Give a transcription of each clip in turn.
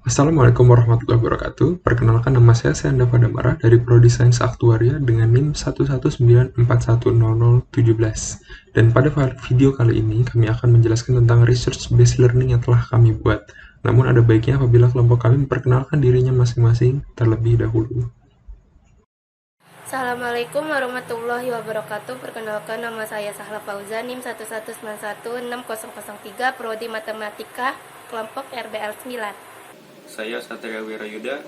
Assalamualaikum warahmatullahi wabarakatuh. Perkenalkan nama saya Seanda Padamara dari Prodi Sains Aktuaria dengan NIM 119410017. Dan pada video kali ini kami akan menjelaskan tentang research based learning yang telah kami buat. Namun ada baiknya apabila kelompok kami memperkenalkan dirinya masing-masing terlebih dahulu. Assalamualaikum warahmatullahi wabarakatuh. Perkenalkan, nama saya Sahla Fauzan, NIM 1191603, Prodi Matematika, kelompok RBL 9. Saya Satria Wirayuda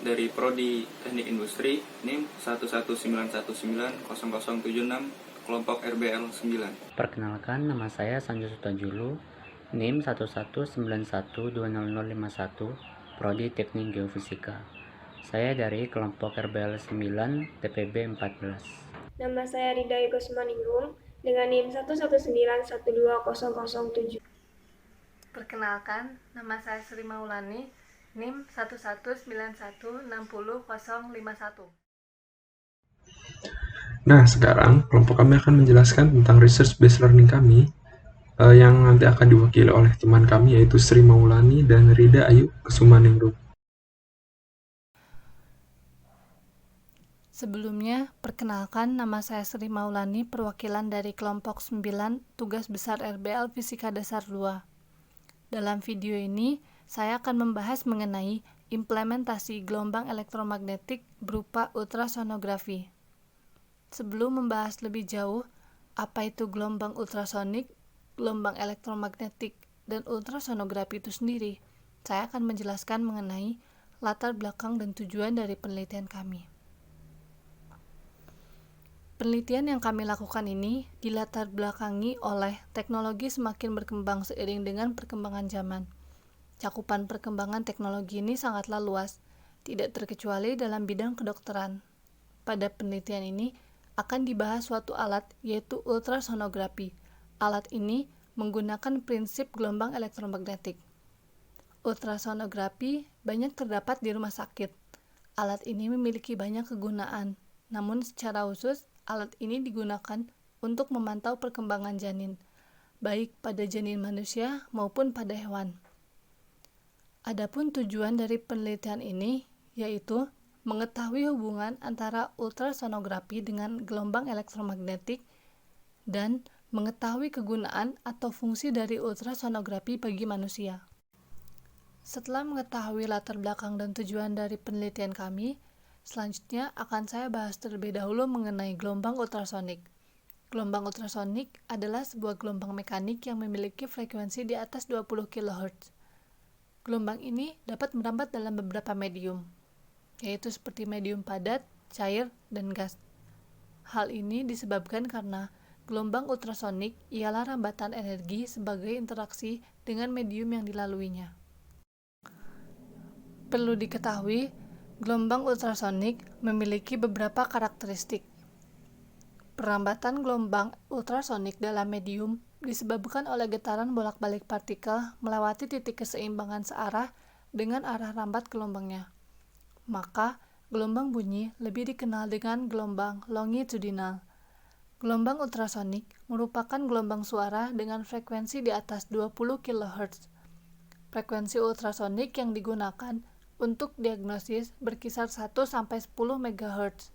dari Prodi Teknik Industri, NIM 119190076, kelompok RBL 9. Perkenalkan, nama saya Sanjo Sutajulu, NIM 119120051, Prodi Teknik Geofisika. Saya dari kelompok RBL 9, TPB 14. Nama saya Rida Igosmaningrum dengan NIM 119120007. Perkenalkan, nama saya Sri Maulani, NIM 119160051. Nah, sekarang kelompok kami akan menjelaskan tentang research based learning kami yang nanti akan diwakili oleh teman kami yaitu Sri Maulani dan Rida Ayu Kusumaningrum. Sebelumnya, perkenalkan, nama saya Sri Maulani, perwakilan dari kelompok 9, tugas besar RBL Fisika Dasar 2. Dalam video ini, saya akan membahas mengenai implementasi gelombang elektromagnetik berupa ultrasonografi. Sebelum membahas lebih jauh, apa itu gelombang ultrasonik, gelombang elektromagnetik, dan ultrasonografi itu sendiri, saya akan menjelaskan mengenai latar belakang dan tujuan dari penelitian kami. Penelitian yang kami lakukan ini dilatar belakangi oleh teknologi semakin berkembang seiring dengan perkembangan zaman. Cakupan perkembangan teknologi ini sangatlah luas, tidak terkecuali dalam bidang kedokteran. Pada penelitian ini akan dibahas suatu alat, yaitu ultrasonografi. Alat ini menggunakan prinsip gelombang elektromagnetik. Ultrasonografi banyak terdapat di rumah sakit. Alat ini memiliki banyak kegunaan, namun secara khusus alat ini digunakan untuk memantau perkembangan janin, baik pada janin manusia maupun pada hewan. Adapun tujuan dari penelitian ini yaitu mengetahui hubungan antara ultrasonografi dengan gelombang elektromagnetik dan mengetahui kegunaan atau fungsi dari ultrasonografi bagi manusia. Setelah mengetahui latar belakang dan tujuan dari penelitian kami, selanjutnya akan saya bahas terlebih dahulu mengenai gelombang ultrasonik. Gelombang ultrasonik adalah sebuah gelombang mekanik yang memiliki frekuensi di atas 20 kHz. Gelombang ini dapat merambat dalam beberapa medium, yaitu seperti medium padat, cair, dan gas. Hal ini disebabkan karena gelombang ultrasonik ialah rambatan energi sebagai interaksi dengan medium yang dilaluinya. Perlu diketahui, gelombang ultrasonik memiliki beberapa karakteristik. Perambatan gelombang ultrasonik dalam medium disebabkan oleh getaran bolak-balik partikel melewati titik keseimbangan searah dengan arah rambat gelombangnya. Maka, gelombang bunyi lebih dikenal dengan gelombang longitudinal. Gelombang ultrasonik merupakan gelombang suara dengan frekuensi di atas 20 kHz. Frekuensi ultrasonik yang digunakan untuk diagnosis berkisar 1-10 MHz.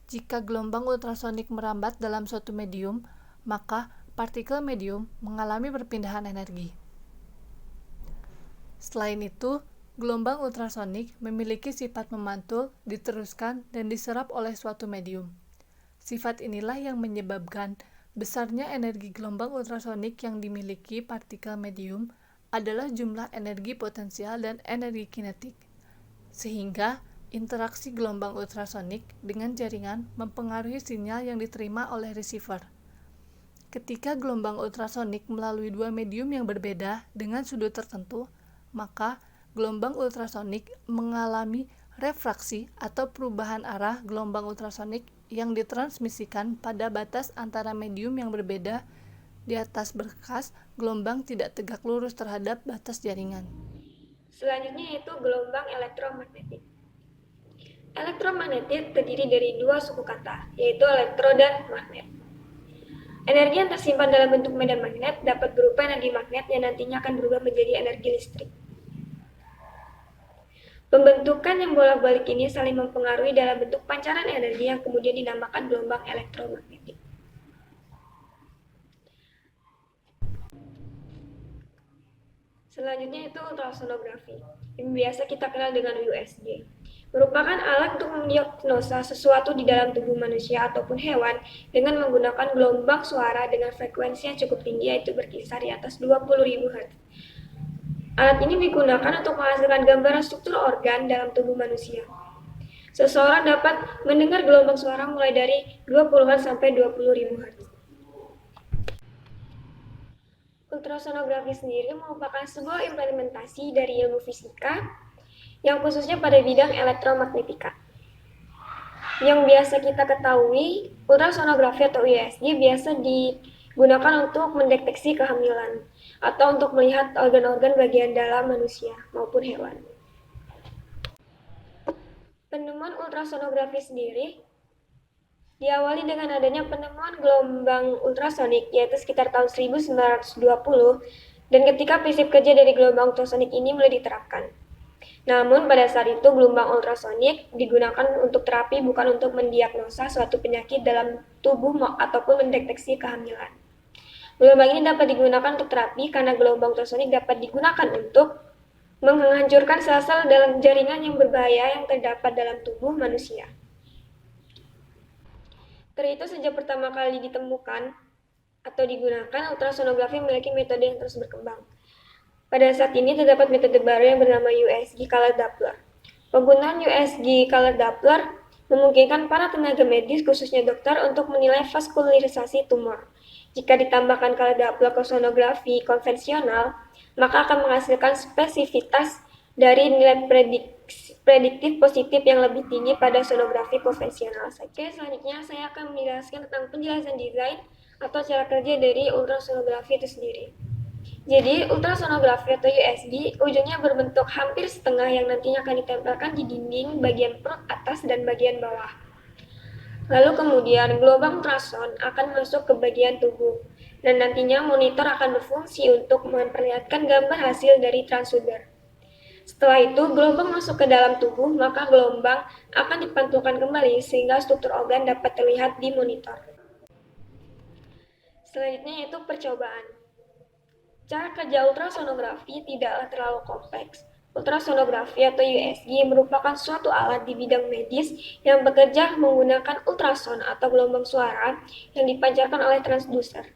Jika gelombang ultrasonik merambat dalam suatu medium, maka partikel medium mengalami perpindahan energi. Selain itu, gelombang ultrasonik memiliki sifat memantul, diteruskan, dan diserap oleh suatu medium. Sifat inilah yang menyebabkan besarnya energi gelombang ultrasonik yang dimiliki partikel medium adalah jumlah energi potensial dan energi kinetik. Sehingga interaksi gelombang ultrasonik dengan jaringan mempengaruhi sinyal yang diterima oleh receiver. Ketika gelombang ultrasonik melalui dua medium yang berbeda dengan sudut tertentu, maka gelombang ultrasonik mengalami refraksi atau perubahan arah gelombang ultrasonik yang ditransmisikan pada batas antara medium yang berbeda. Di atas berkas, gelombang tidak tegak lurus terhadap batas jaringan. Selanjutnya yaitu gelombang elektromagnetik. Elektromagnetik terdiri dari dua suku kata, yaitu elektro dan magnet. Energi yang tersimpan dalam bentuk medan magnet dapat berupa energi magnet yang nantinya akan berubah menjadi energi listrik. Pembentukan yang bolak-balik ini saling mempengaruhi dalam bentuk pancaran energi yang kemudian dinamakan gelombang elektromagnetik. Selanjutnya itu ultrasonografi, yang biasa kita kenal dengan USG. Merupakan alat untuk mendiagnosa sesuatu di dalam tubuh manusia ataupun hewan dengan menggunakan gelombang suara dengan frekuensi yang cukup tinggi, yaitu berkisar di atas 20.000 Hz. Alat ini digunakan untuk menghasilkan gambaran struktur organ dalam tubuh manusia. Seseorang dapat mendengar gelombang suara mulai dari 20 Hz sampai 20.000 Hz. Ultrasonografi sendiri merupakan sebuah implementasi dari ilmu fisika yang khususnya pada bidang elektromagnetika. Yang biasa kita ketahui, ultrasonografi atau USG biasa digunakan untuk mendeteksi kehamilan atau untuk melihat organ-organ bagian dalam manusia maupun hewan. Penemuan ultrasonografi sendiri diawali dengan adanya penemuan gelombang ultrasonik, yaitu sekitar tahun 1920, dan ketika prinsip kerja dari gelombang ultrasonik ini mulai diterapkan. Namun pada saat itu gelombang ultrasonik digunakan untuk terapi, bukan untuk mendiagnosa suatu penyakit dalam tubuh ataupun mendeteksi kehamilan. Gelombang ini dapat digunakan untuk terapi karena gelombang ultrasonik dapat digunakan untuk menghancurkan sel-sel dalam jaringan yang berbahaya yang terdapat dalam tubuh manusia. Karena itu sejak pertama kali ditemukan atau digunakan, ultrasonografi memiliki metode yang terus berkembang. Pada saat ini terdapat metode baru yang bernama USG Color Doppler. Penggunaan USG Color Doppler memungkinkan para tenaga medis, khususnya dokter, untuk menilai vaskularisasi tumor. Jika ditambahkan Color Doppler ke sonografi konvensional, maka akan menghasilkan spesifitas dari nilai prediktif positif yang lebih tinggi pada sonografi konvensional. Oke, selanjutnya saya akan menjelaskan tentang penjelasan desain atau cara kerja dari ultrasonografi itu sendiri. Jadi, ultrasonografi atau USG ujungnya berbentuk hampir setengah yang nantinya akan ditempelkan di dinding bagian perut atas dan bagian bawah. Lalu kemudian gelombang ultrason akan masuk ke bagian tubuh, dan nantinya monitor akan berfungsi untuk memperlihatkan gambar hasil dari transducer. Setelah itu, gelombang masuk ke dalam tubuh, maka gelombang akan dipantulkan kembali sehingga struktur organ dapat terlihat di monitor. Selanjutnya yaitu percobaan. Cara kerja ultrasonografi tidaklah terlalu kompleks. Ultrasonografi atau USG merupakan suatu alat di bidang medis yang bekerja menggunakan ultrason atau gelombang suara yang dipancarkan oleh transducer.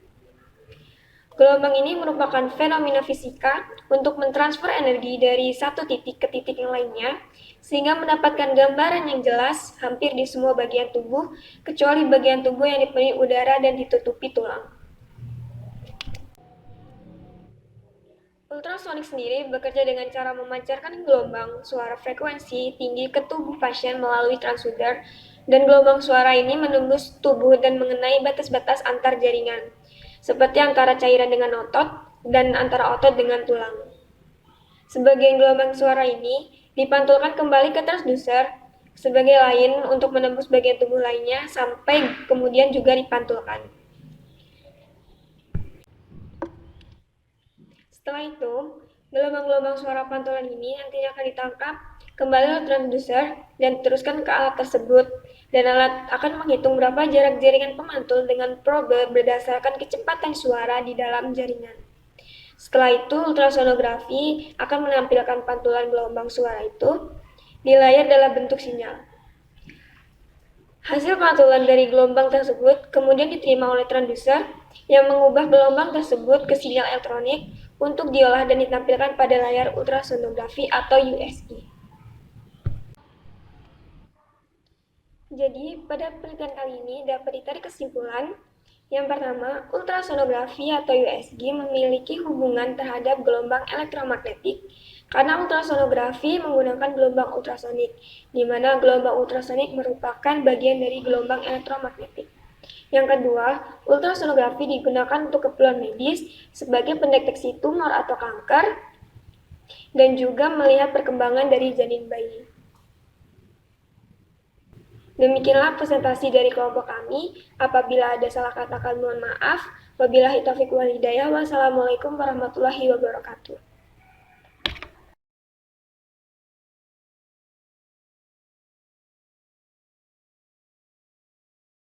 Gelombang ini merupakan fenomena fisika untuk mentransfer energi dari satu titik ke titik yang lainnya, sehingga mendapatkan gambaran yang jelas hampir di semua bagian tubuh, kecuali bagian tubuh yang dipenuhi udara dan ditutupi tulang. Ultrasonik sendiri bekerja dengan cara memancarkan gelombang suara frekuensi tinggi ke tubuh pasien melalui transducer, dan gelombang suara ini menembus tubuh dan mengenai batas-batas antar jaringan, seperti antara cairan dengan otot dan antara otot dengan tulang. Sebagian gelombang suara ini dipantulkan kembali ke transducer, sebagai lain untuk menembus bagian tubuh lainnya sampai kemudian juga dipantulkan. Setelah itu, gelombang-gelombang suara pantulan ini nantinya akan ditangkap kembali oleh transducer dan diteruskan ke alat tersebut, dan alat akan menghitung berapa jarak jaringan pemantul dengan probe berdasarkan kecepatan suara di dalam jaringan. Setelah itu, ultrasonografi akan menampilkan pantulan gelombang suara itu di layar dalam bentuk sinyal. Hasil pantulan dari gelombang tersebut kemudian diterima oleh transducer yang mengubah gelombang tersebut ke sinyal elektronik untuk diolah dan ditampilkan pada layar ultrasonografi atau USG. Jadi, pada penelitian kali ini dapat ditarik kesimpulan. Yang pertama, ultrasonografi atau USG memiliki hubungan terhadap gelombang elektromagnetik karena ultrasonografi menggunakan gelombang ultrasonik, di mana gelombang ultrasonik merupakan bagian dari gelombang elektromagnetik. Yang kedua, ultrasonografi digunakan untuk keperluan medis sebagai pendeteksi tumor atau kanker dan juga melihat perkembangan dari janin bayi. Demikianlah presentasi dari kelompok kami. Apabila ada salah kata, mohon maaf. Wabillahi taufiq wal hidayah. Wassalamualaikum warahmatullahi wabarakatuh.